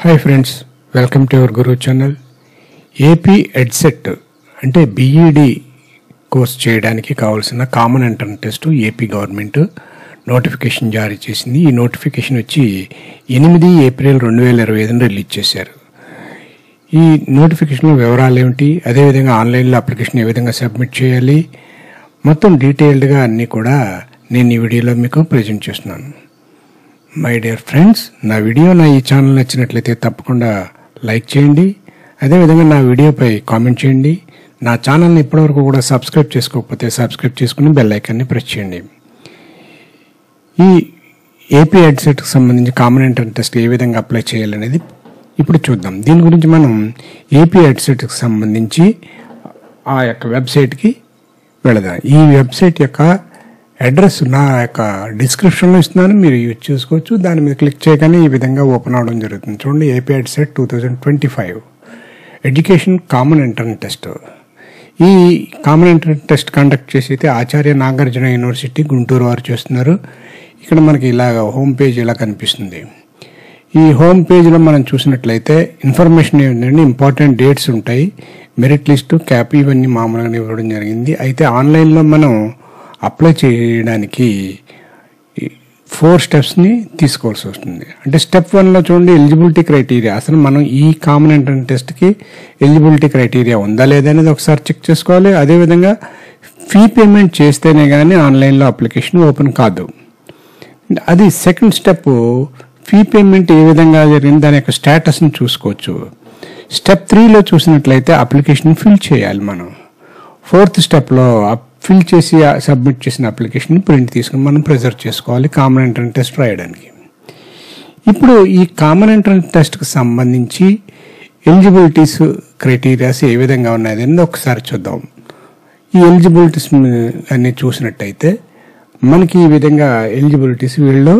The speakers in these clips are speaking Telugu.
Hi friends, welcome to your Guru channel. AP EdCET అంటే బీఈడి కోర్స్ చేయడానికి కావాల్సిన common entrance test AP government notification జారీ చేసింది. ఈ నోటిఫికేషన్ వచ్చి 8 ఏప్రిల్ 2025 రిలీజ్ చేశారు. ఈ నోటిఫికేషన్లో వివరాలు ఏమిటి, అదేవిధంగా ఆన్లైన్లో అప్లికేషన్ ఏ విధంగా సబ్మిట్ చేయాలి, మొత్తం డీటెయిల్డ్గా అన్నీ కూడా నేను ఈ వీడియోలో మీకు ప్రజెంట్ చేస్తున్నాను. మై డియర్ ఫ్రెండ్స్, నా ఈ ఛానల్ నచ్చినట్లయితే తప్పకుండా లైక్ చేయండి. అదేవిధంగా నా వీడియోపై కామెంట్ చేయండి. నా ఛానల్ని ఇప్పటివరకు కూడా సబ్స్క్రైబ్ చేసుకోకపోతే సబ్స్క్రైబ్ చేసుకుని బెల్ ఐకాన్ని ప్రెస్ చేయండి. ఈ ఏపీ ఎడ్సెట్కి సంబంధించి కామన్ ఎంట్రన్స్ టెస్ట్ ఏ విధంగా అప్లై చేయాలనేది ఇప్పుడు చూద్దాం. దీని గురించి మనం ఏపీ ఎడ్సెట్కి సంబంధించి ఆ యొక్క వెబ్సైట్కి వెళదాం. ఈ వెబ్సైట్ యొక్క అడ్రస్ నా యొక్క డిస్క్రిప్షన్లో ఇస్తున్నాను, మీరు యూజ్ చేసుకోవచ్చు. దాని మీద క్లిక్ చేయగానే ఈ విధంగా ఓపెన్ అవడం జరుగుతుంది. చూడండి, AP EdCET 2025 education common entrance test. ఈ కామన్ ఎంట్రన్స్ టెస్ట్ కండక్ట్ చేసి అయితే ఆచార్య నాగార్జున యూనివర్సిటీ గుంటూరు వారు చేస్తున్నారు. ఇక్కడ మనకి ఇలాగ హోమ్ పేజ్ ఇలా కనిపిస్తుంది. ఈ హోమ్ పేజ్లో మనం చూసినట్లయితే ఇన్ఫర్మేషన్ ఏంటంటే ఇంపార్టెంట్ డేట్స్ ఉంటాయి, మెరిట్ లిస్టు, క్యాప్ ఇవన్నీ మామూలుగా ఇవ్వడం జరిగింది. అయితే ఆన్లైన్లో మనం అప్లై చేయడానికి 4 స్టెప్స్ని తీసుకోవాల్సి వస్తుంది. అంటే స్టెప్ 1లో చూడండి, ఎలిజిబిలిటీ క్రైటీరియా. అసలు మనం ఈ కామన్ ఎంట్రన్స్ టెస్ట్కి ఎలిజిబిలిటీ క్రైటీరియా ఉందా లేదా అనేది ఒకసారి చెక్ చేసుకోవాలి. అదేవిధంగా ఫీ పేమెంట్ చేస్తేనే కానీ ఆన్లైన్లో అప్లికేషన్ ఓపెన్ కాదు. అది సెకండ్ స్టెప్. ఫీ పేమెంట్ ఏ విధంగా జరిగింది దాని యొక్క స్టేటస్ని చూసుకోవచ్చు. స్టెప్ 3లో చూసినట్లయితే అప్లికేషన్ ఫిల్ చేయాలి మనం. 4th స్టెప్లో ఫిల్ చేసి సబ్మిట్ చేసిన అప్లికేషన్ ప్రింట్ తీసుకుని మనం ప్రిజర్వ్ చేసుకోవాలి కామన్ ఎంట్రన్స్ టెస్ట్ రాయడానికి. ఇప్పుడు ఈ కామన్ ఎంట్రన్స్ టెస్ట్కి సంబంధించి ఎలిజిబిలిటీస్ క్రైటీరియాస్ ఏ విధంగా ఉన్నాయి అనేది ఒకసారి చూద్దాం. ఈ ఎలిజిబిలిటీస్ అన్ని చూసినట్టయితే మనకి ఈ విధంగా ఎలిజిబిలిటీస్ వీళ్ళు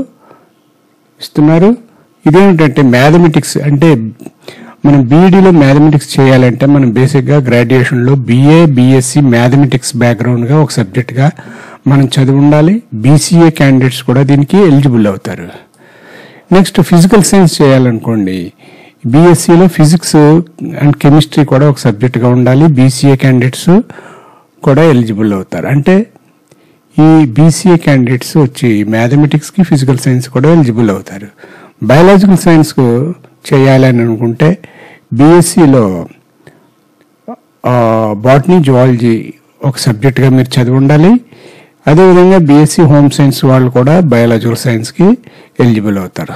ఇస్తున్నారు. ఇదేమిటంటే మ్యాథమెటిక్స్, అంటే మనం బీఈడీలో మ్యాథమెటిక్స్ చేయాలంటే మనం బేసిక్గా గ్రాడ్యుయేషన్లో BA, BSc మ్యాథమెటిక్స్ బ్యాక్గ్రౌండ్గా ఒక సబ్జెక్ట్గా మనం చదివి ఉండాలి. BCA క్యాండిడేట్స్ కూడా దీనికి ఎలిజిబుల్ అవుతారు. నెక్స్ట్ ఫిజికల్ సైన్స్ చేయాలనుకోండి, BScలో ఫిజిక్స్ అండ్ కెమిస్ట్రీ కూడా ఒక సబ్జెక్ట్గా ఉండాలి. BCA క్యాండిడేట్స్ కూడా ఎలిజిబుల్ అవుతారు. అంటే ఈ BCA క్యాండిడేట్స్ వచ్చి మ్యాథమెటిక్స్కి, ఫిజికల్ సైన్స్ కూడా ఎలిజిబుల్ అవుతారు. బయాలజికల్ సైన్స్కు చేయాలని అనుకుంటే BScలో బాటనీ, జువాలజీ ఒక సబ్జెక్ట్గా మీరు చదివి ఉండాలి. అదేవిధంగా BSc హోమ్ సైన్స్ వాళ్ళు కూడా బయాలజికల్ సైన్స్కి ఎలిజిబుల్ అవుతారు.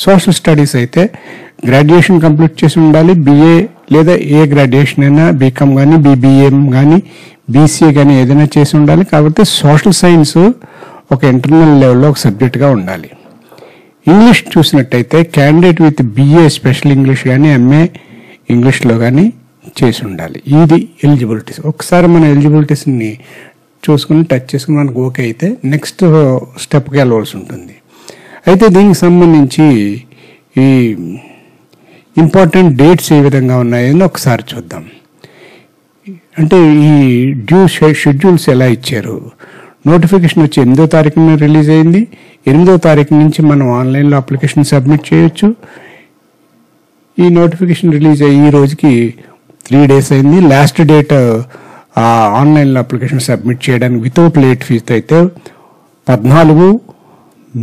సోషల్ స్టడీస్ అయితే గ్రాడ్యుయేషన్ కంప్లీట్ చేసి ఉండాలి. BA లేదా ఏ గ్రాడ్యుయేషన్ అయినా, BCom కానీ, BBM కానీ, BCA కానీ ఏదైనా చేసి ఉండాలి. కాబట్టి సోషల్ సైన్స్ ఒక ఇంటర్నల్ లెవెల్లో ఒక సబ్జెక్ట్గా ఉండాలి. ఇంగ్లీష్ చూసినట్టయితే candidate with BA special English కానీ, MA ఇంగ్లీష్లో కానీ చేసి ఉండాలి. ఇది ఎలిజిబిలిటీస్. ఒకసారి మన ఎలిజిబిలిటీస్ని చూసుకుని టచ్ చేసుకుని మనకు ఓకే అయితే నెక్స్ట్ స్టెప్కి వెళ్ళవలసి ఉంటుంది. అయితే దీనికి సంబంధించి ఈ ఇంపార్టెంట్ డేట్స్ ఏ విధంగా ఉన్నాయని ఒకసారి చూద్దాం. అంటే ఈ షెడ్యూల్స్ ఎలా ఇచ్చారు. నోటిఫికేషన్ వచ్చి 8వ తారీఖున రిలీజ్ అయింది. 8వ తారీఖు నుంచి మనం ఆన్లైన్లో అప్లికేషన్ సబ్మిట్ చేయొచ్చు. ఈ నోటిఫికేషన్ రిలీజ్ అయ్యి ఈ రోజుకి 3 days అయింది. లాస్ట్ డేట్ ఆన్లైన్లో అప్లికేషన్ సబ్మిట్ చేయడానికి వితౌట్ లేట్ ఫీజు అయితే 14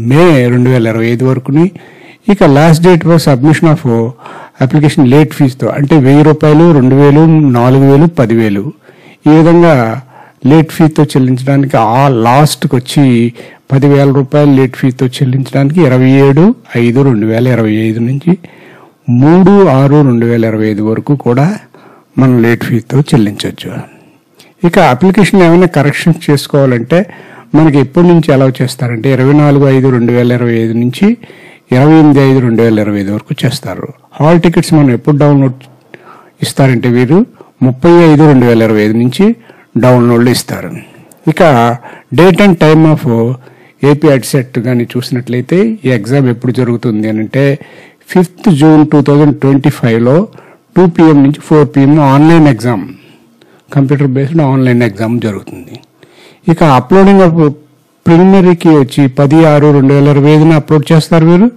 మే 2025 వరకుని. ఇక last date for submission of application late ఫీజుతో అంటే 1000 రూపాయలు, 2000, 4000, 10,000 ఈ విధంగా లేట్ ఫీతో చెల్లించడానికి లాస్ట్కి వచ్చి 10,000 రూపాయలు లేట్ ఫీతో చెల్లించడానికి 27/5/2025 నుంచి 3/6/2025 వరకు కూడా మనం లేట్ ఫీతో చెల్లించవచ్చు. ఇక అప్లికేషన్ ఏమైనా కరెక్షన్ చేసుకోవాలంటే మనకి ఎప్పటి నుంచి అలౌ చేస్తారంటే 24/5/2025 నుంచి 28/5/2025 వరకు చేస్తారు. హాల్ టికెట్స్ మనం ఎప్పుడు డౌన్లోడ్ ఇస్తారంటే వీరు 30/5/2025 నుంచి డౌన్లోడ్లు ఇస్తారు. ఇక date and time of AP EdCET కానీ చూసినట్లయితే ఈ ఎగ్జామ్ ఎప్పుడు జరుగుతుంది అని అంటే 5th June 2025లో 2 PM నుంచి 4 PM online exam, computer based online exam జరుగుతుంది. ఇక అప్లోడింగ్ ఆఫ్ ప్రిలిమినరీకి వచ్చి 10/6/2025 అప్లోడ్ చేస్తారు మీరు.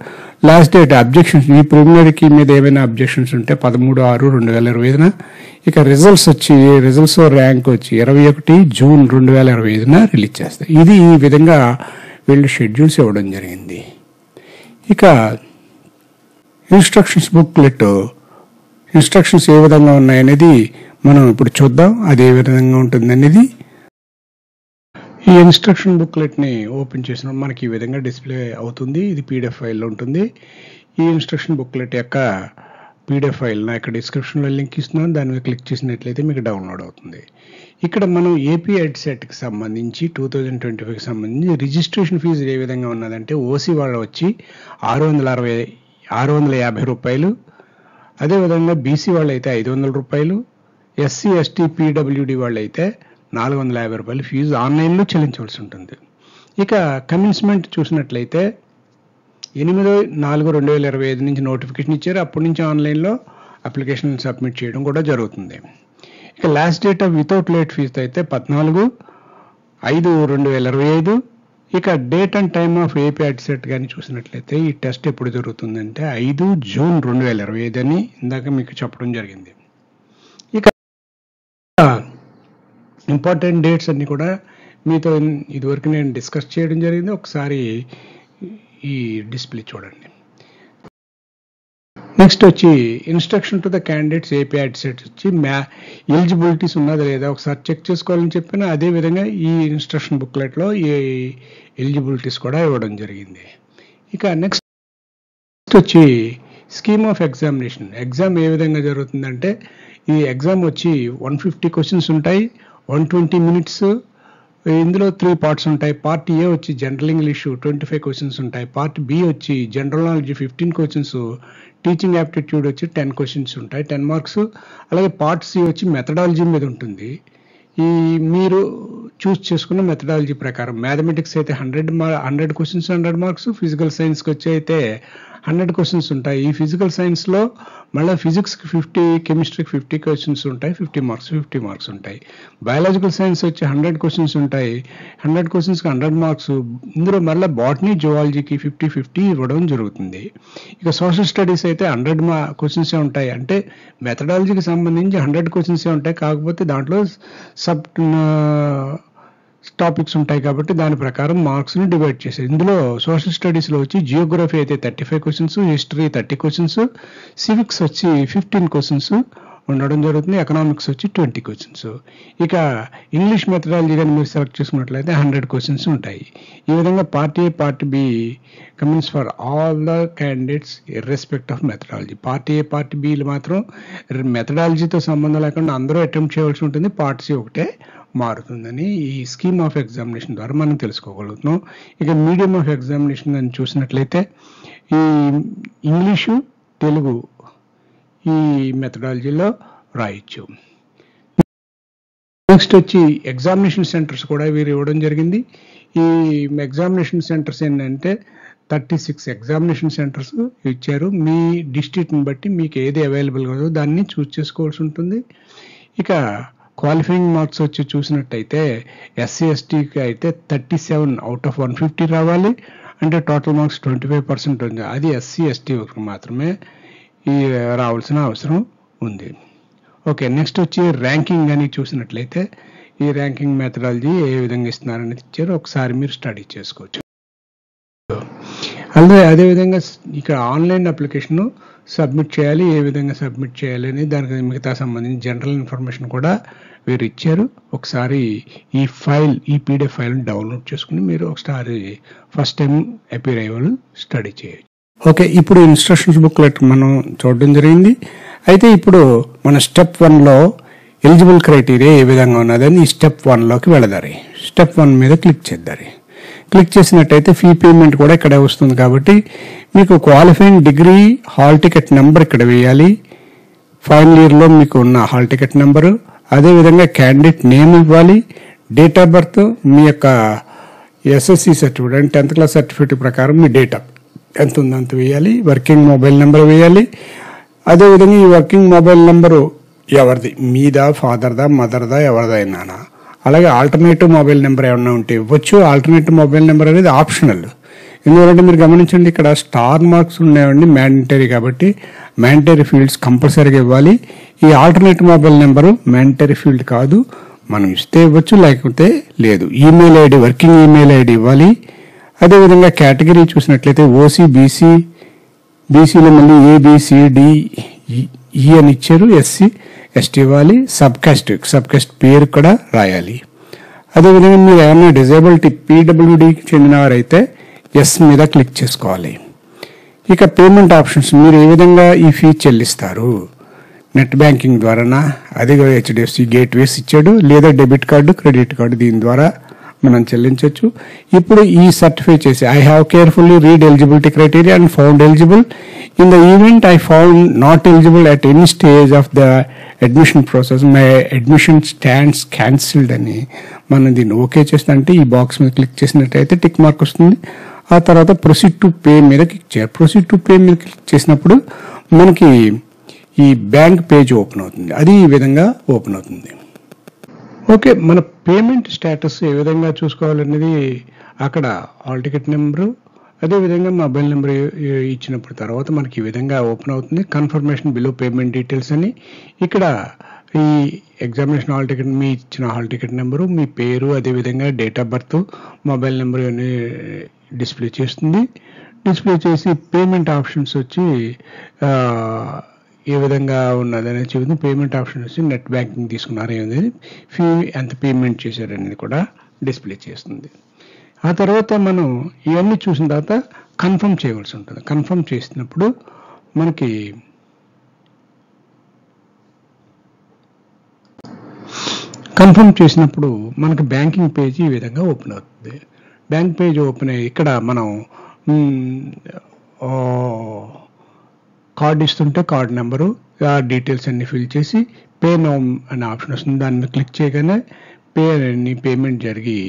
లాస్ట్ డేట్ అబ్జెక్షన్స్, ఈ ప్రిలిమినరీకి మీద ఏమైనా అబ్జెక్షన్స్ ఉంటే 13/6/2025. ఇక రిజల్ట్స్ ర్యాంక్ వచ్చి 21 జూన్ 2025 రిలీజ్ చేస్తారు. ఇది ఈ విధంగా వీళ్ళు షెడ్యూల్స్ ఇవ్వడం జరిగింది. ఇక ఇన్స్ట్రక్షన్స్ ఏ విధంగా ఉన్నాయనేది మనం ఇప్పుడు చూద్దాం. అది ఏ విధంగా ఉంటుంది అనేది. ఈ ఇన్స్ట్రక్షన్ బుక్లెట్ని ఓపెన్ చేసిన మనకి ఈ విధంగా డిస్ప్లే అవుతుంది. ఇది పీడిఎఫ్ ఫైల్లో ఉంటుంది. ఈ ఇన్స్ట్రక్షన్ బుక్లెట్ యొక్క పీడిఎఫ్ ఫైల్ నా ఇక్కడ డిస్క్రిప్షన్లో లింక్ ఇస్తున్నాను. దాని మీద క్లిక్ చేసినట్లయితే మీకు డౌన్లోడ్ అవుతుంది. ఇక్కడ మనం ఏపీ ఎడ్సెట్కి సంబంధించి 2025కి సంబంధించి రిజిస్ట్రేషన్ ఫీజు ఏ విధంగా ఉన్నదంటే ఓసీ వాళ్ళు వచ్చి 650 రూపాయలు, అదేవిధంగా బీసీ వాళ్ళు అయితే 500 రూపాయలు, ఎస్సీ ఎస్టీ పీడబ్ల్యూడి వాళ్ళు అయితే 450 రూపాయలు ఫీజు ఆన్లైన్లో చెల్లించవలసి ఉంటుంది. ఇక కమిన్స్మెంట్ చూసినట్లయితే 8/4/2025 నుంచి నోటిఫికేషన్ ఇచ్చారు. అప్పటి నుంచి ఆన్లైన్లో అప్లికేషన్ సబ్మిట్ చేయడం కూడా జరుగుతుంది. ఇక last date of without late fee అయితే 14/5/2025. ఇక date and time of AP EdCET కానీ చూసినట్లయితే ఈ టెస్ట్ ఎప్పుడు జరుగుతుందంటే 5 జూన్ 2025 అని ఇందాక మీకు చెప్పడం జరిగింది. ఇక ఇంపార్టెంట్ డేట్స్ అన్ని కూడా మీతో ఇదివరకు నేను డిస్కస్ చేయడం జరిగింది. ఒకసారి ఈ డిస్ప్లే చూడండి. నెక్స్ట్ వచ్చి instruction to the candidates AP EdCET వచ్చి ఎలిజిబిలిటీస్ ఉన్నదా లేదా ఒకసారి చెక్ చేసుకోవాలని చెప్పిన అదేవిధంగా ఈ ఇన్స్ట్రక్షన్ బుక్లెట్లో ఈ ఎలిజిబిలిటీస్ కూడా ఇవ్వడం జరిగింది. ఇక నెక్స్ట్ వచ్చి స్కీమ్ ఆఫ్ ఎగ్జామినేషన్. ఎగ్జామ్ ఏ విధంగా జరుగుతుందంటే ఈ ఎగ్జామ్ వచ్చి 150 క్వశ్చన్స్ ఉంటాయి, 120 minutes. ఇందులో 3 parts ఉంటాయి. పార్ట్ ఏ వచ్చి జనరల్ ఇంగ్లీష్ 25 క్వశ్చన్స్ ఉంటాయి. పార్ట్ బి వచ్చి general knowledge 15 questions, teaching aptitude వచ్చి 10 క్వశ్చన్స్ ఉంటాయి, 10 మార్క్స్. అలాగే పార్ట్ సి వచ్చి మెథడాలజీ మీద ఉంటుంది. ఈ మీరు చూస్ చేసుకున్న మెథడాలజీ ప్రకారం మ్యాథమెటిక్స్ అయితే 100 క్వశ్చన్స్ 100 మార్క్స్, ఫిజికల్ సైన్స్కి వచ్చి అయితే 100 క్వశ్చన్స్ ఉంటాయి. ఈ ఫిజికల్ సైన్స్లో మళ్ళీ ఫిజిక్స్కి 50, కెమిస్ట్రీకి 50 క్వశ్చన్స్ ఉంటాయి, 50 మార్క్స్ ఉంటాయి. బయాలజికల్ సైన్స్ వచ్చి 100 క్వశ్చన్స్ ఉంటాయి, 100 క్వశ్చన్స్కి 100 మార్క్స్. ఇందులో మళ్ళీ బాటనీ, జువాలజీకి 50 ఇవ్వడం జరుగుతుంది. ఇక సోషల్ స్టడీస్ అయితే 100 క్వశ్చన్సే ఉంటాయి. అంటే మెథడాలజీకి సంబంధించి 100 క్వశ్చన్సే ఉంటాయి, కాకపోతే దాంట్లో సబ్ టాపిక్స్ ఉంటాయి కాబట్టి దాని ప్రకారం మార్క్స్ని డివైడ్ చేశారు. ఇందులో సోషల్ స్టడీస్లో వచ్చి జియోగ్రఫీ అయితే 35 క్వశ్చన్స్, హిస్టరీ 30 క్వశ్చన్స్, సివిక్స్ వచ్చి 15 క్వశ్చన్స్ ఉండడం జరుగుతుంది, ఎకనామిక్స్ వచ్చి 20 క్వశ్చన్స్. ఇక ఇంగ్లీష్ మెథడాలజీ కానీ మీరు సెలెక్ట్ చేసుకున్నట్లయితే 100 క్వశ్చన్స్ ఉంటాయి. ఈ విధంగా part A, part B common for all the candidates irrespective of methodology. Part A, part బిలు మాత్రం మెథడాలజీతో సంబంధం లేకుండా అందరూ అటెంప్ట్ చేయవలసి ఉంటుంది. పార్ట్ సి ఒకటే మారుతుందని ఈ స్కీమ్ ఆఫ్ ఎగ్జామినేషన్ ద్వారా మనం తెలుసుకోగలుగుతున్నాం. ఇక మీడియం ఆఫ్ ఎగ్జామినేషన్ అని చూసినట్లయితే ఈ ఇంగ్లీషు, తెలుగు ఈ మెథడాలజీలో రాయొచ్చు. నెక్స్ట్ వచ్చి ఎగ్జామినేషన్ సెంటర్స్ కూడా వీరు ఇవ్వడం జరిగింది. ఈ ఎగ్జామినేషన్ సెంటర్స్ ఏంటంటే 36 ఎగ్జామినేషన్ సెంటర్స్ ఇచ్చారు. మీ డిస్ట్రిక్ట్ని బట్టి మీకు ఏది అవైలబుల్గా ఉందో దాన్ని చూస్ చేసుకోవాల్సి ఉంటుంది. ఇక క్వాలిఫైయింగ్ మార్క్స్ వచ్చి చూసినట్టయితే ఎస్సీ ఎస్టీకి అయితే 37 out of 150 రావాలి. అంటే టోటల్ మార్క్స్ 25% ఉంది. అది ఎస్సీ ఎస్టీ వరకు మాత్రమే ఈ రావాల్సిన అవసరం ఉంది. ఓకే, నెక్స్ట్ వచ్చి ర్యాంకింగ్ అని చూసినట్లయితే ఈ ర్యాంకింగ్ మెథడాలజీ ఏ విధంగా ఇస్తున్నారనేది ఇచ్చారు, ఒకసారి మీరు స్టడీ చేసుకోవచ్చు. అదేవిధంగా ఇక్కడ ఆన్లైన్ అప్లికేషన్ సబ్మిట్ చేయాలి, ఏ విధంగా సబ్మిట్ చేయాలి అని దానికి మిగతా సంబంధించి జనరల్ ఇన్ఫర్మేషన్ కూడా వీరు ఇచ్చారు. ఒకసారి ఈ పీడిఎఫ్ ఫైల్ని డౌన్లోడ్ చేసుకుని మీరు ఒకసారి ఫస్ట్ టైం అపీర్ అయ్యే వాళ్ళు స్టడీ చేయొచ్చు. ఓకే, ఇప్పుడు ఇన్స్ట్రక్షన్స్ బుక్లెట్ మనం చూడడం జరిగింది. అయితే ఇప్పుడు మన స్టెప్ 1లో ఎలిజిబుల్ క్రైటీరియా ఏ విధంగా ఉన్నదని ఈ స్టెప్ 1లోకి వెళదారి. స్టెప్ 1 మీద క్లిక్ చేద్దారి. క్లిక్ చేసినట్టయితే ఫీ పేమెంట్ కూడా ఇక్కడే వస్తుంది కాబట్టి మీకు qualifying degree, hall ticket number ఇక్కడ వేయాలి. ఫైనల్ ఇయర్లో మీకు ఉన్న హాల్ టికెట్ నెంబరు, అదేవిధంగా క్యాండిడేట్ నేమ్ ఇవ్వాలి, డేట్ ఆఫ్ బర్త్, మీ యొక్క ఎస్ఎస్సి సర్టిఫికేట్ అంటే 10th క్లాస్ సర్టిఫికేట్ ప్రకారం మీ డేటా ఎంత ఉందో అంత వేయాలి, వర్కింగ్ మొబైల్ నెంబర్ వేయాలి. అదేవిధంగా ఈ వర్కింగ్ మొబైల్ నెంబరు ఎవరిది, మీదా, ఫాదర్దా, మదర్దా, ఎవరిదైనా అలాగే ఆల్టర్నేటివ్ మొబైల్ నెంబర్ ఏమన్నా ఉంటే ఇవ్వచ్చు. ఆల్టర్నేటివ్ మొబైల్ నెంబర్ అనేది ఆప్షనల్. ఎందుకంటే మీరు గమనించండి, ఇక్కడ స్టార్ మార్క్స్ ఉన్నాయండి, మ్యాండటరీ కాబట్టి మ్యాండటరీ ఫీల్డ్స్ కంపల్సరీగా ఇవ్వాలి. ఈ alternative mobile number mandatory field కాదు, మనం ఇస్తే ఇవ్వచ్చు, లేకపోతే లేదు. Email ID, working email ID ఇవ్వాలి. అదేవిధంగా కేటగిరీ చూసినట్లయితే ఓసీ, బీసీలో మళ్ళీ ఏబిసిడి ఈ అని ఇచ్చారు, ఎస్సీ ఎస్టీ ఇవ్వాలి. సబ్ కాస్ట్ పేరు కూడా రాయాలి. అదేవిధంగా మీరు ఏమైనా డిజేబిలిటీ పీడబ్ల్యూడీకి చెందినవారైతే ఎస్ మీద క్లిక్ చేసుకోవాలి. ఇక పేమెంట్ ఆప్షన్స్, మీరు ఏ విధంగా ఈ ఫీ చెల్లిస్తారు? నెట్ బ్యాంకింగ్ ద్వారానా, అది కూడా హెచ్డిఎఫ్సి గేట్వేస్ ఇచ్చాడు, లేదా డెబిట్ కార్డు, క్రెడిట్ కార్డు, దీని ద్వారా మనం చెల్లించవచ్చు. ఇప్పుడు ఈ సర్టిఫై చేసి I have carefully read eligibility criteria and found eligible. In the event I found not eligible at any stage of the admission process, my admission stands cancelled అని మనం దీన్ని ఓకే చేస్తే, అంటే ఈ బాక్స్ మీద క్లిక్ చేసినట్టయితే టిక్ మార్క్ వస్తుంది. ఆ తర్వాత ప్రొసీడ్ టు పే మీద క్లిక్ చేయాలి. ప్రొసీడ్ టు పే మీద క్లిక్ చేసినప్పుడు మనకి ఈ బ్యాంక్ పేజ్ ఓపెన్ అవుతుంది. అది ఈ విధంగా ఓపెన్ అవుతుంది. ఓకే, మన పేమెంట్ స్టేటస్ ఏ విధంగా చూసుకోవాలనేది అక్కడ హాల్ టికెట్ నెంబరు, అదేవిధంగా మొబైల్ నెంబర్ ఇచ్చినప్పుడు తర్వాత మనకి ఈ విధంగా ఓపెన్ అవుతుంది. కన్ఫర్మేషన్ బిలో పేమెంట్ డీటెయిల్స్ అని ఇక్కడ ఈ ఎగ్జామినేషన్ హాల్ టికెట్, మీ ఇచ్చిన హాల్ టికెట్ నెంబరు, మీ పేరు, అదేవిధంగా date of birth, mobile number అని డిస్ప్లే చేస్తుంది. డిస్ప్లే చేసి పేమెంట్ ఆప్షన్స్ వచ్చి ఏ విధంగా ఉన్నది అనేది చెబుతుంది. పేమెంట్ ఆప్షన్ వచ్చి నెట్ బ్యాంకింగ్ తీసుకున్నారు అనేది, ఫీ ఎంత పేమెంట్ చేశారనేది కూడా డిస్ప్లే చేస్తుంది. ఆ తర్వాత మనం ఇవన్నీ చూసిన తర్వాత కన్ఫర్మ్ చేయవలసి ఉంటుంది. కన్ఫర్మ్ చేసినప్పుడు మనకి బ్యాంకింగ్ పేజీ ఈ విధంగా ఓపెన్ అవుతుంది. బ్యాంక్ పేజ్ ఓపెన్ అయ్యి ఇక్కడ మనం కార్డు ఇస్తుంటే కార్డు నెంబరు, ఆ డీటెయిల్స్ అన్ని ఫిల్ చేసి పే నౌ అనే ఆప్షన్ వస్తుంది. దాని మీద క్లిక్ చేయగానే పేమెంట్ జరిగి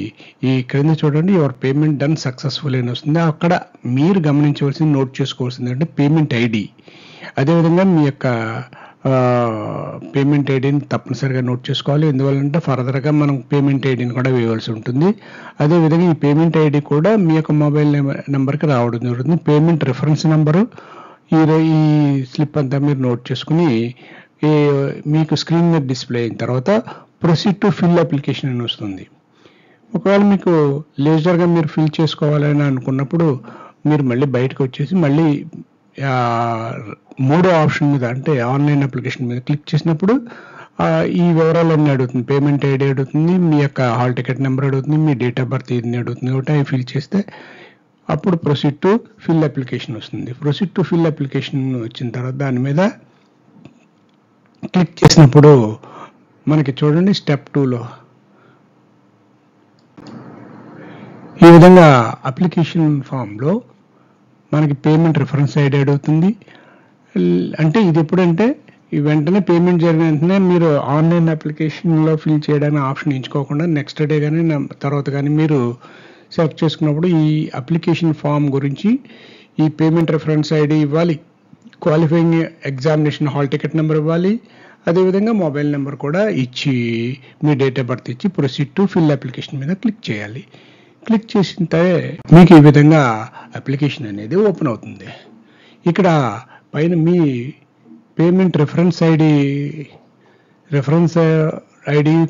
ఈ క్రింద చూడండి యువర్ పేమెంట్ డన్ సక్సెస్ఫుల్ అని వస్తుంది. అక్కడ మీరు గమనించవలసింది, నోట్ చేసుకోవాల్సింది అంటే పేమెంట్ ఐడి. అదేవిధంగా మీ యొక్క పేమెంట్ ఐడిని తప్పనిసరిగా నోట్ చేసుకోవాలి. ఎందువల్లంటే ఫర్దర్గా మనం పేమెంట్ ఐడిని కూడా వేయవలసి ఉంటుంది. అదేవిధంగా ఈ పేమెంట్ ఐడి కూడా మీ యొక్క మొబైల్ నెంబర్కి రావడం జరుగుతుంది. పేమెంట్ రిఫరెన్స్ నెంబరు, ఈ స్లిప్ అంతా మీరు నోట్ చేసుకుని మీకు స్క్రీన్ మీద డిస్ప్లే అయిన తర్వాత ప్రొసీడ్ టు ఫిల్ అప్లికేషన్ అని వస్తుంది. ఒకవేళ మీకు లేజర్గా మీరు ఫిల్ చేసుకోవాలని అనుకున్నప్పుడు మీరు మళ్ళీ బయటకు వచ్చేసి మళ్ళీ మూడో ఆప్షన్ మీద అంటే ఆన్లైన్ అప్లికేషన్ మీద క్లిక్ చేసినప్పుడు ఈ వివరాలన్నీ అడుగుతుంది. పేమెంట్ ఐడి అడుగుతుంది, మీ యొక్క హాల్ టికెట్ నెంబర్ అడుగుతుంది, మీ డేట్ ఆఫ్ బర్త్ ఇది అడుగుతుంది. కాబట్టి అవి ఫిల్ చేస్తే అప్పుడు ప్రొసీడ్ టు ఫిల్ అప్లికేషన్ వస్తుంది. ప్రొసీడ్ టు ఫిల్ అప్లికేషన్ వచ్చిన తర్వాత దాని మీద క్లిక్ చేసినప్పుడు మనకి చూడండి స్టెప్ 2లో ఈ విధంగా అప్లికేషన్ ఫామ్లో మనకి పేమెంట్ రిఫరెన్స్ ఐడి అడుగుతుంది. అంటే ఇది ఎప్పుడంటే వెంటనే పేమెంట్ జరిగిన వెంటనే మీరు ఆన్లైన్ అప్లికేషన్లో ఫిల్ చేయడానికి ఆప్షన్ ఎంచుకోకుండా నెక్స్ట్ డే కానీ తర్వాత కానీ మీరు సెలెక్ట్ చేసుకున్నప్పుడు ఈ అప్లికేషన్ ఫామ్ గురించి ఈ పేమెంట్ రిఫరెన్స్ ఐడి ఇవ్వాలి, qualifying examination hall ticket number ఇవ్వాలి, అదేవిధంగా మొబైల్ నెంబర్ కూడా ఇచ్చి మీ డేట్ ఆఫ్ బర్త్ ఇచ్చి ప్రొసీడ్ టు ఫిల్ అప్లికేషన్ మీద క్లిక్ చేయాలి. క్లిక్ చేసిన మీకు ఈ విధంగా అప్లికేషన్ అనేది ఓపెన్ అవుతుంది. ఇక్కడ పైన మీ పేమెంట్ రిఫరెన్స్ ఐడి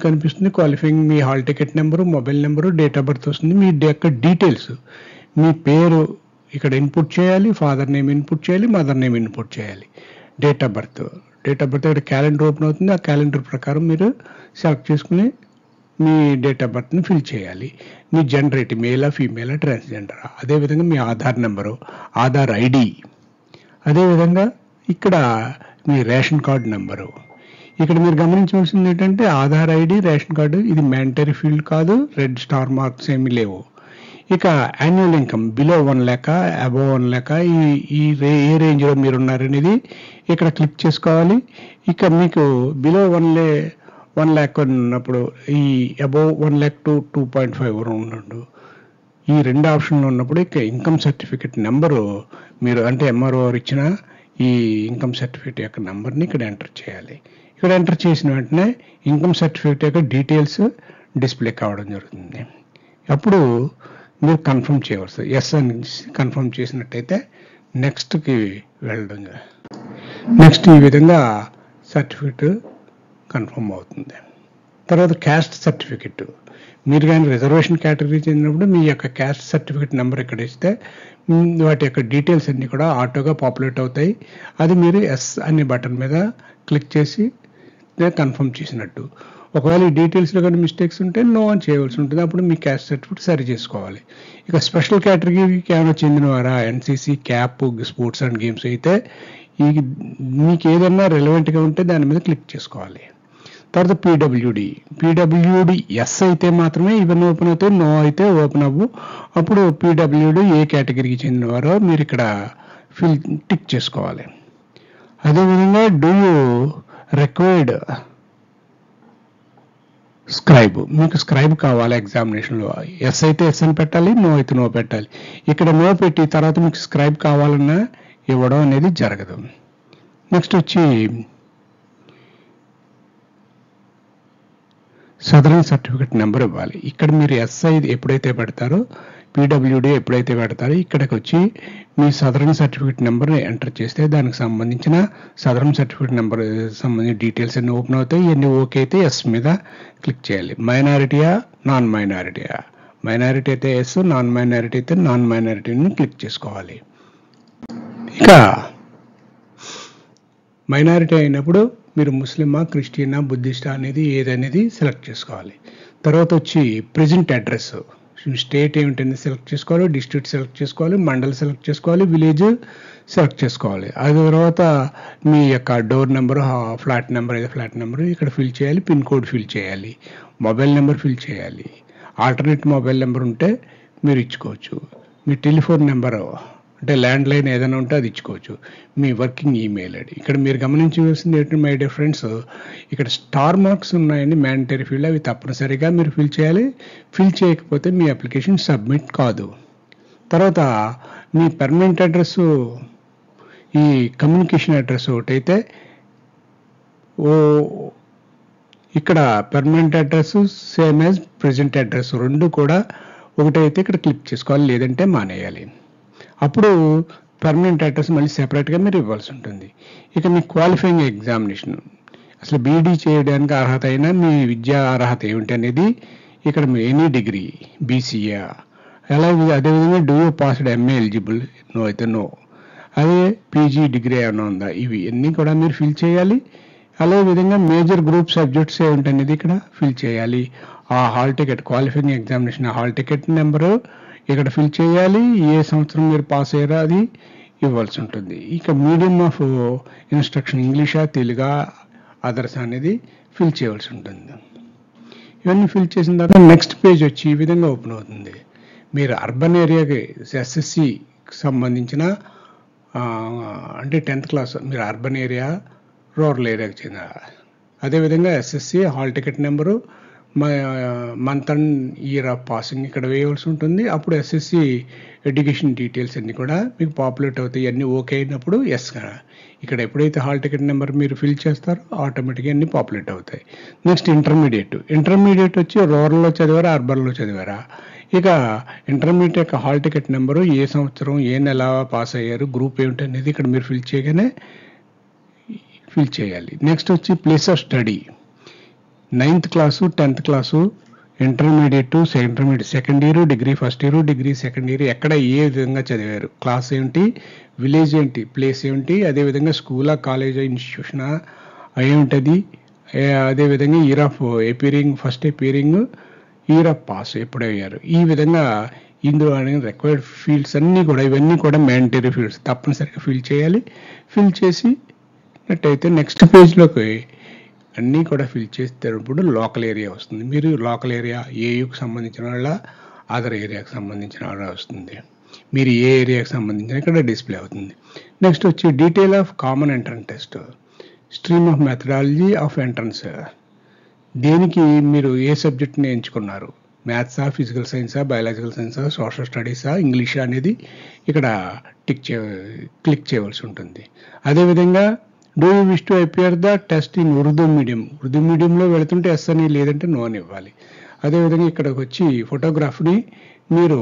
కనిపిస్తుంది, qualifying me hall ticket number, mobile number, date of birth వస్తుంది. మీ యొక్క డీటెయిల్స్, మీ పేరు ఇక్కడ ఇన్పుట్ చేయాలి, ఫాదర్ నేమ్ ఇన్పుట్ చేయాలి, మదర్ నేమ్ ఇన్పుట్ చేయాలి, డేట్ ఆఫ్ బర్త్ ఇక్కడ క్యాలెండర్ ఓపెన్ అవుతుంది. ఆ క్యాలెండర్ ప్రకారం మీరు సెలెక్ట్ చేసుకుని మీ డేట్ ఆఫ్ బర్త్ని ఫిల్ చేయాలి. మీ జెండర్ ఏంటి, మేలా ఫీమేలా ట్రాన్స్జెండర్, అదేవిధంగా మీ ఆధార్ నెంబరు, ఆధార్ ఐడి, అదేవిధంగా ఇక్కడ మీ రేషన్ కార్డు నెంబరు. ఇక్కడ మీరు గమనించవలసింది ఏంటంటే ఆధార్ ఐడి, రేషన్ కార్డు ఇది మ్యాండటరీ ఫీల్డ్ కాదు, రెడ్ స్టార్ మార్క్స్ ఏమీ లేవు. ఇక annual income below 1 lakh, above 1 lakh, ఏ రేంజ్లో మీరు ఉన్నారనేది ఇక్కడ క్లిక్ చేసుకోవాలి. ఇక మీకు బిలో 1 lakh ఉన్నప్పుడు ఈ అబోవ్ 1 lakh to 2.5 ఉన్నప్పుడు ఈ రెండు ఆప్షన్లు ఉన్నప్పుడు ఇక ఇన్కమ్ సర్టిఫికెట్ నెంబరు మీరు అంటే ఎంఆర్ఓ ఇచ్చిన ఈ ఇన్కమ్ సర్టిఫికేట్ యొక్క నెంబర్ని ఇక్కడ ఎంటర్ చేయాలి. ఇక్కడ ఎంటర్ చేసిన వెంటనే ఇన్కమ్ సర్టిఫికేట్ యొక్క డీటెయిల్స్ డిస్ప్లే కావడం జరుగుతుంది. అప్పుడు మీరు కన్ఫర్మ్ చేయవలసి ఎస్ అని కన్ఫర్మ్ చేసినట్టయితే నెక్స్ట్కి వెళ్ళడం. నెక్స్ట్ ఈ విధంగా సర్టిఫికెట్ కన్ఫర్మ్ అవుతుంది. తర్వాత క్యాస్ట్ సర్టిఫికెట్, మీరు కానీ రిజర్వేషన్ కేటగిరీ చెందినప్పుడు మీ యొక్క క్యాస్ట్ సర్టిఫికెట్ నెంబర్ ఇక్కడ ఇస్తే వాటి యొక్క డీటెయిల్స్ అన్నీ కూడా ఆటోగా పాపులేట్ అవుతాయి. అది మీరు ఎస్ అనే బటన్ మీద క్లిక్ చేసి కన్ఫర్మ్ చేసినట్టు. ఒకవేళ ఈ డీటెయిల్స్లో కానీ మిస్టేక్స్ ఉంటే నో అని చేయవలసి ఉంటుంది. అప్పుడు మీ క్యాస్ట్ సర్టిఫికెట్ సరి చేసుకోవాలి. ఇక స్పెషల్ కేటగిరీకి ఏమైనా చెందినవారా, NCC, CAP, sports and games అయితే మీకు ఏదైనా రిలవెంట్గా ఉంటే దాని మీద క్లిక్ చేసుకోవాలి. తర్వాత పీడబ్ల్యూడి ఎస్ అయితే మాత్రమే ఇవన్నీ ఓపెన్ అవుతాయి, నో అయితే ఓపెన్ అవ్వు. అప్పుడు పీడబ్ల్యూడి ఏ కేటగిరీకి చెందినవారో మీరు ఇక్కడ టిక్ చేసుకోవాలి. అదేవిధంగా డూ యూ రిక్వైర్డ్ స్క్రైబ్, మీకు స్క్రైబ్ కావాలి ఎగ్జామినేషన్లో. ఎస్ అయితే ఎస్ అని పెట్టాలి, నో అయితే నో పెట్టాలి. ఇక్కడ నో పెట్టి తర్వాత మీకు స్క్రైబ్ కావాలన్నా ఇవ్వడం అనేది జరగదు. నెక్స్ట్ వచ్చి సదరన్ సర్టిఫికెట్ నెంబర్ ఇవ్వాలి. ఇక్కడ మీరు ఎస్ఐ ఎప్పుడైతే పెడతారో, పీడబ్ల్యూడి ఎప్పుడైతే పెడతారో ఇక్కడికి వచ్చి మీ సదరన్ సర్టిఫికెట్ నెంబర్ని ఎంటర్ చేస్తే దానికి సంబంధించిన సదరన్ సర్టిఫికెట్ నెంబర్ సంబంధించిన డీటెయిల్స్ అన్నీ ఓపెన్ అవుతాయి. ఇవన్నీ ఓకే అయితే ఎస్ మీద క్లిక్ చేయాలి. మైనారిటీయా నాన్ మైనారిటీయా, మైనారిటీ అయితే ఎస్, నాన్ మైనారిటీ అయితే నాన్ మైనారిటీని క్లిక్ చేసుకోవాలి. ఇక మైనారిటీ అయినప్పుడు మీరు ముస్లిమా, క్రిస్టియనా, బుద్ధిస్టా అనేది ఏదనేది సెలెక్ట్ చేసుకోవాలి. తర్వాత వచ్చి ప్రెజెంట్ అడ్రస్, స్టేట్ ఏమిటనేది సెలెక్ట్ చేసుకోవాలి, డిస్ట్రిక్ట్ సెలెక్ట్ చేసుకోవాలి, మండల్ సెలెక్ట్ చేసుకోవాలి, విలేజ్ సెలెక్ట్ చేసుకోవాలి. అది తర్వాత మీ యొక్క డోర్ నెంబర్, ఫ్లాట్ నెంబర్ అయితే ఫ్లాట్ నెంబర్ ఇక్కడ ఫిల్ చేయాలి, పిన్ కోడ్ ఫిల్ చేయాలి, మొబైల్ నెంబర్ ఫిల్ చేయాలి. ఆల్టర్నేట్ మొబైల్ నెంబర్ ఉంటే మీరు ఇచ్చుకోవచ్చు. మీ టెలిఫోన్ నెంబరు అంటే ల్యాండ్ లైన్ ఏదైనా ఉంటే అది ఇచ్చుకోవచ్చు. మీ వర్కింగ్ ఈమెయిల్ ఐడి. ఇక్కడ మీరు గమనించవలసింది ఏంటంటే మై డియర్ ఫ్రెండ్స్, ఇక్కడ స్టార్ మార్క్స్ ఉన్నాయండి మ్యాండేటరీ ఫీల్డ్, అవి తప్పనిసరిగా మీరు ఫిల్ చేయాలి. ఫిల్ చేయకపోతే మీ అప్లికేషన్ సబ్మిట్ కాదు. తర్వాత మీ పర్మనెంట్ అడ్రస్, ఈ కమ్యూనికేషన్ అడ్రస్ ఒకటైతే ఇక్కడ permanent address same as present address రెండు కూడా ఒకటైతే ఇక్కడ క్లిక్ చేసుకోవాలి, లేదంటే మానేయాలి. అప్పుడు పర్మనెంట్ అడ్రస్ మళ్ళీ సెపరేట్గా మీరు ఇవ్వాల్సి ఉంటుంది. ఇక మీ క్వాలిఫైయింగ్ ఎగ్జామినేషన్, అసలు బీఈడీ చేయడానికి అర్హత అయినా మీ విద్యా అర్హత ఏమిటి అనేది ఇక్కడ ఎనీ డిగ్రీ, బీసీఏ, అలాగే అదేవిధంగా do you passed MA eligible, no అయితే నో, అదే పీజీ డిగ్రీ ఏమైనా ఉందా, ఇవి అన్నీ కూడా మీరు ఫిల్ చేయాలి. అదేవిధంగా మేజర్ గ్రూప్ సబ్జెక్ట్స్ ఏమిటి అనేది ఇక్కడ ఫిల్ చేయాలి. ఆ hall ticket, qualifying examination hall ticket number ఇక్కడ ఫిల్ చేయాలి. ఏ సంవత్సరం మీరు పాస్ అయ్యారో అది ఇవ్వాల్సి ఉంటుంది. ఇక మీడియం ఆఫ్ ఇన్స్ట్రక్షన్ ఇంగ్లీషా, తెలుగా, అదర్స్ అనేది ఫిల్ చేయవలసి ఉంటుంది. ఇవన్నీ ఫిల్ చేసిన తర్వాత నెక్స్ట్ పేజ్ వచ్చి ఈ విధంగా ఓపెన్ అవుతుంది. మీరు అర్బన్ ఏరియాకి ఎస్ఎస్సికి సంబంధించిన అంటే 10th క్లాస్ మీరు అర్బన్ ఏరియా, రూరల్ ఏరియాకి చెందిన, అదేవిధంగా SSC hall ticket number, month and year of passing ఇక్కడ వేయవలసి ఉంటుంది. అప్పుడు ఎస్ఎస్సి ఎడ్యుకేషన్ డీటెయిల్స్ అన్నీ కూడా మీకు పాపులేట్ అవుతాయి. అన్నీ ఓకే అయినప్పుడు ఎస్, ఇక్కడ ఎప్పుడైతే హాల్ టికెట్ నెంబర్ మీరు ఫిల్ చేస్తారో ఆటోమేటిక్గా అన్నీ పాపులేట్ అవుతాయి. నెక్స్ట్ ఇంటర్మీడియట్ వచ్చి రూరల్లో చదివారా, అర్బన్లో చదివారా. ఇక ఇంటర్మీడియట్ యొక్క హాల్ టికెట్ నెంబరు, ఏ సంవత్సరం, ఏ నెల పాస్ అయ్యారు, గ్రూప్ ఏమిటి అనేది ఇక్కడ మీరు ఫిల్ చేయగానే ఫిల్ చేయాలి. నెక్స్ట్ వచ్చి place of study, 9th class, 10th class, intermediate, second year, degree first year, degree second year ఎక్కడ ఏ విధంగా చదివారు, క్లాస్ ఏంటి, విలేజ్ ఏంటి, ప్లేస్ ఏంటి, అదేవిధంగా స్కూలా, కాలేజా, ఇన్స్టిట్యూషనా ఏమిటది, అదేవిధంగా year of appearing, first appearing, year of pass ఎప్పుడు అయ్యారు. ఈ విధంగా ఇందులో రిక్వైర్డ్ ఫీల్డ్స్ అన్నీ కూడా, ఇవన్నీ కూడా మ్యాండేటరీ ఫీల్డ్స్ తప్పనిసరిగా ఫిల్ చేయాలి. ఫిల్ చేసినట్టయితే నెక్స్ట్ పేజ్లోకి అన్నీ కూడా ఫిల్ చేసేటప్పుడు లోకల్ ఏరియా వస్తుంది. మీరు లోకల్ ఏరియా ఏయుకి సంబంధించిన వాళ్ళ, అదర్ ఏరియాకి సంబంధించిన వాళ్ళ వస్తుంది. మీరు ఏ ఏరియాకి సంబంధించిన ఇక్కడ డిస్ప్లే అవుతుంది. నెక్స్ట్ వచ్చి detail of common entrance test, stream of methodology of entrance, దేనికి మీరు ఏ సబ్జెక్ట్ని ఎంచుకున్నారు, మ్యాథ్సా, ఫిజికల్ సైన్సా, బయాలజికల్ సైన్సా, సోషల్ స్టడీసా, ఇంగ్లీషా అనేది ఇక్కడ క్లిక్ చేయవలసి ఉంటుంది. అదేవిధంగా do you wish to appear the test in Urdu medium, Urdu మీడియంలో వెళుతుంటే ఎస్ అని, లేదంటే నో అని ఇవ్వాలి. అదేవిధంగా ఇక్కడికి వచ్చి ఫోటోగ్రాఫ్ని మీరు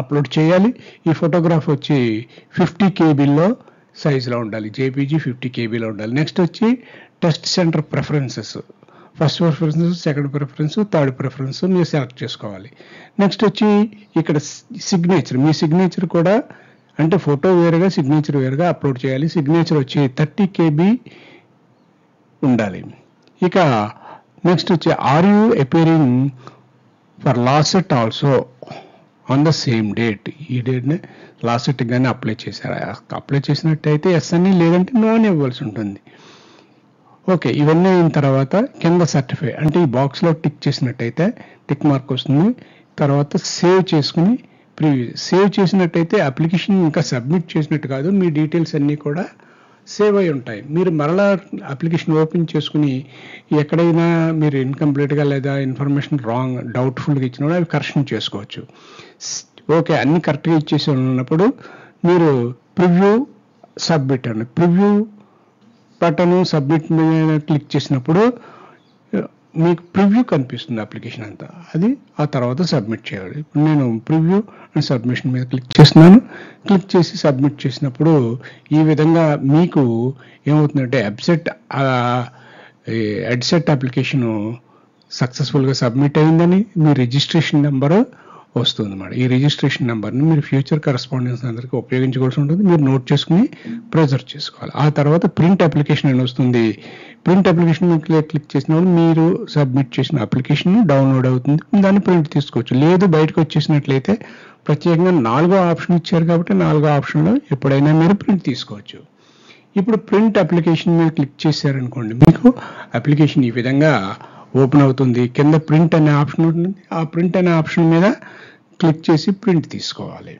అప్లోడ్ చేయాలి. ఈ ఫోటోగ్రాఫ్ వచ్చి 50 కేబీలో సైజులో ఉండాలి, జేపీజీ 50 కేబీలో ఉండాలి. నెక్స్ట్ వచ్చి test centre preferences, first preference, second preference, third preference మీరు సెలెక్ట్ చేసుకోవాలి. నెక్స్ట్ వచ్చి ఇక్కడ సిగ్నేచర్, మీ సిగ్నేచర్ కూడా అంటే ఫోటో వేరుగా సిగ్నేచర్ వేరుగా అప్లోడ్ చేయాలి. సిగ్నేచర్ వచ్చి 30 కేబీ ఉండాలి. ఇక నెక్స్ట్ వచ్చి are you appearing for LAWCET also on the same date, ఈ డేట్ని లాసెట్ కానీ అప్లై చేశారా, అప్లై చేసినట్టయితే ఎస్ అని, లేదంటే నో అని ఇవ్వాల్సి ఉంటుంది. ఓకే, ఇవన్నీ అయిన తర్వాత కింద సర్టిఫై అంటే ఈ బాక్స్లో టిక్ చేసినట్టయితే టిక్ మార్క్ వస్తుంది. తర్వాత సేవ్ చేసుకుని ప్రివ్యూ, సేవ్ చేసినట్టయితే అప్లికేషన్ ఇంకా సబ్మిట్ చేసినట్టు కాదు, మీ డీటెయిల్స్ అన్నీ కూడా సేవ్ అయి ఉంటాయి. మీరు మరలా అప్లికేషన్ ఓపెన్ చేసుకుని ఎక్కడైనా మీరు ఇన్కంప్లీట్గా లేదా ఇన్ఫర్మేషన్ రాంగ్ డౌట్ఫుల్గా ఇచ్చినప్పుడు అవి కరెక్షన్ చేసుకోవచ్చు. ఓకే, అన్ని కరెక్ట్గా ఇచ్చేసి ఉన్నప్పుడు మీరు ప్రివ్యూ సబ్మిట్ అండి, ప్రివ్యూ బటన్ సబ్మిట్ మీద క్లిక్ చేసినప్పుడు మీకు ప్రివ్యూ కనిపిస్తుంది అప్లికేషన్ అంతా, అది ఆ తర్వాత సబ్మిట్ చేయాలి. ఇప్పుడు నేను ప్రివ్యూ అండ్ సబ్మిషన్ మీద క్లిక్ చేస్తున్నాను. క్లిక్ చేసి సబ్మిట్ చేసినప్పుడు ఈ విధంగా మీకు ఏమవుతుందంటే ఎడ్సెట్ అప్లికేషను సక్సెస్ఫుల్గా సబ్మిట్ అయిందని మీ రిజిస్ట్రేషన్ నెంబరు వస్తుంది అన్నమాట. ఈ రిజిస్ట్రేషన్ నెంబర్ని మీరు ఫ్యూచర్ కరెస్పాండెన్స్ అందరికీ ఉపయోగించుకోవాల్సి ఉంటుంది, మీరు నోట్ చేసుకుని ప్రెజర్వ్ చేసుకోవాలి. ఆ తర్వాత ప్రింట్ అప్లికేషన్ అని వస్తుంది. ప్రింట్ అప్లికేషన్ క్లిక్ చేసినప్పుడు మీరు సబ్మిట్ చేసిన అప్లికేషన్ డౌన్లోడ్ అవుతుంది, దాన్ని ప్రింట్ తీసుకోవచ్చు. లేదు బయటకు వచ్చేసినట్లయితే ప్రత్యేకంగా 4వ ఆప్షన్ ఇచ్చారు కాబట్టి 4వ ఆప్షన్లో ఎప్పుడైనా మీరు ప్రింట్ తీసుకోవచ్చు. ఇప్పుడు ప్రింట్ అప్లికేషన్ మీద క్లిక్ చేశారనుకోండి, మీకు అప్లికేషన్ ఈ విధంగా ఓపెన్ అవుతుంది. కింద ప్రింట్ అనే ఆప్షన్ ఉంటుంది, ఆ ప్రింట్ అనే ఆప్షన్ మీద క్లిక్ చేసి ప్రింట్ తీసుకోవాలి.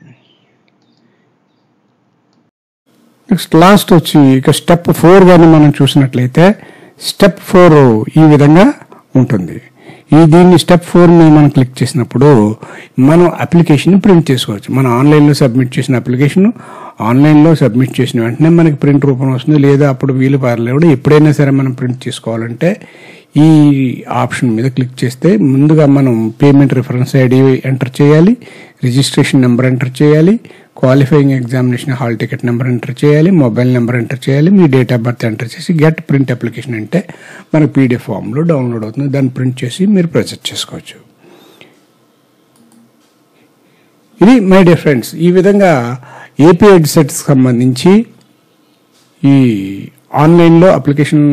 నెక్స్ట్ లాస్ట్ వచ్చి ఇక స్టెప్ 4 కానీ మనం చూసినట్లయితే స్టెప్ 4 ఈ విధంగా ఉంటుంది. దీన్ని స్టెప్ 4 మీద మనం క్లిక్ చేసినప్పుడు మనం అప్లికేషన్ ప్రింట్ చేసుకోవచ్చు. మనం ఆన్లైన్లో సబ్మిట్ చేసిన అప్లికేషన్ ఆన్లైన్లో సబ్మిట్ చేసిన వెంటనే మనకి ప్రింట్ రూపం వస్తుంది, లేదా అప్పుడు వీలు పర్లేదు ఎప్పుడైనా సరే మనం ప్రింట్ చేసుకోవాలంటే ఈ ఆప్షన్ మీద క్లిక్ చేస్తే ముందుగా మనం పేమెంట్ రిఫరెన్స్ ఐడి ఎంటర్ చేయాలి, రిజిస్ట్రేషన్ నెంబర్ ఎంటర్ చేయాలి, qualifying examination hall ticket number enter చేయాలి, మొబైల్ నెంబర్ ఎంటర్ చేయాలి, మీ డేట్ ఆఫ్ బర్త్ ఎంటర్ చేసి గెట్ ప్రింట్ అప్లికేషన్ అంటే మనకు పీడిఎఫ్ ఫామ్లో డౌన్లోడ్ అవుతుంది, దాన్ని ప్రింట్ చేసి మీరు ప్రొజెక్ట్ చేసుకోవచ్చు. ఇది మై డియర్ ఫ్రెండ్స్, ఈ విధంగా ఏపీ ఎడ్సెట్కి సంబంధించి ఈ ఆన్లైన్లో అప్లికేషన్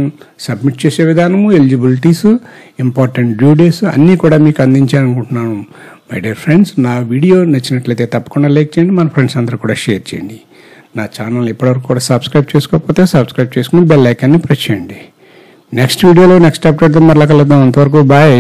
సబ్మిట్ చేసే విధానము, ఎలిజిబిలిటీస్, ఇంపార్టెంట్ డ్యూ డేస్ అన్నీ కూడా మీకు అందించాలనుకుంటున్నాను. మై డియర్ ఫ్రెండ్స్, నా వీడియో నచ్చినట్లయితే తప్పకుండా లైక్ చేయండి, మన ఫ్రెండ్స్ అందరూ కూడా షేర్ చేయండి. నా ఛానల్ ఇప్పటివరకు కూడా సబ్స్క్రైబ్ చేసుకోకపోతే సబ్స్క్రైబ్ చేసుకుని బెల్ ఐకాన్ని ప్రెస్ చేయండి. నెక్స్ట్ వీడియోలో నెక్స్ట్ అప్డేట్తో మరలా కలుద్దాం. అంతవరకు బాయ్.